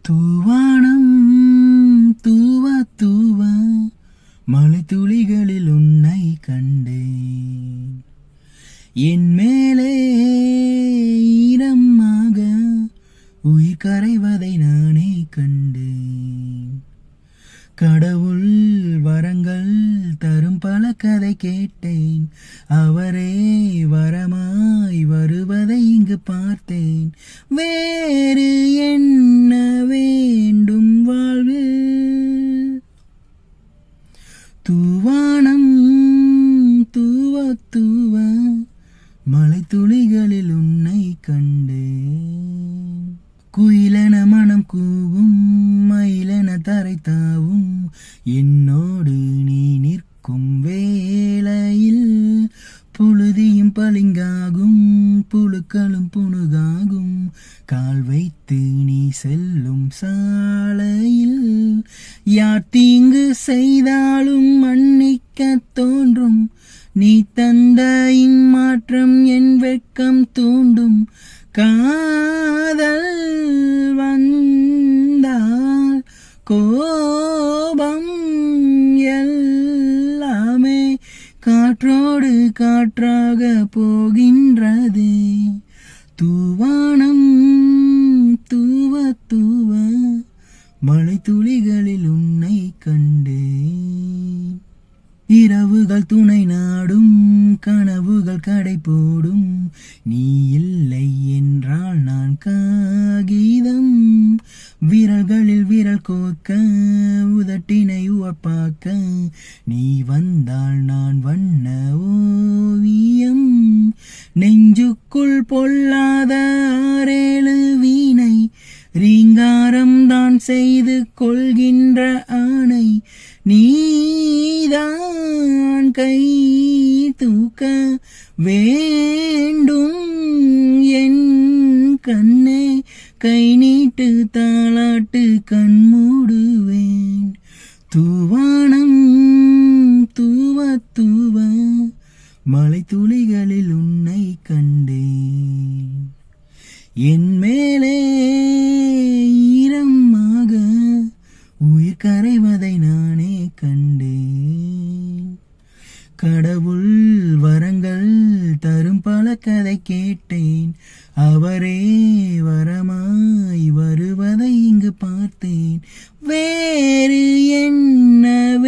தூவானம் தூவ தூவ மழை துளிகளில் உன்னை கண்டேன். என் மேலே ஈரமாக உயிர் கரைவதை நானே கண்டேன். கடவுள் வரங்கள் தரும் பல கதை கேட்டேன். அவரே வரமாய் வருவதை இங்கு பார்த்தேன். வேறு என்ன வேண்டும் வாழ்வில்? தூவானம் தூவ தூவ மழை துளிகளில் உன்னை கண்டேன். குயிலென மனம் கூவும், மயிலென தரை தாவும், என்னோடு நீ நிற்கும் வேளையில் புழுதியும் பளிங்காகும், புழுக்களும் புணுகாகும். கால் வைத்து நீ செல்லும் சாலையில் யார் தீங்கு செய்தாலும் மன்னிக்க தோன்றும். நீ தந்த இம்மாற்றம் என் வெட்கம் தூண்டும். காதல் வந்தால் கோபம் எல்லாமே காற்றோடு காற்றாக போகின்றது. தூவானம் தூவ தூவ மழை துளிகளில் உன்னை கண்டேன். இரவுகள் துணை நாடும், கனவுகள் கடை போடும். நீ இல்லை என்றால் நான் காகிதம். விரல்களில் விரல் கோக்க, உதட்டினை உவப்பாக்க. நீ வந்தால் நான் வண்ண ஓவியம். நெஞ்சுக்குள் பொல்லாத ஆறேழு வீணை, ரீங்காரம் தான் செய்து கொள்கின்ற ஆணை. நீதான் கை தூக்க வேண்டும் என் கண்ணே. கை நீட்டு தாளாட்டு கண் மூடுவேன். தூவானம் தூவ தூவ மழை துளிகளில் உன்னை கண்டேன். என் மேலே ஈரமாக உயிர் கரைவதை நானே கண்டேன். கடவுள் வரங்கள் தரும் பல கதை கேட்டேன். அவரே வரமாய் வருவதை இங்கு பார்த்தேன். வேறு என்ன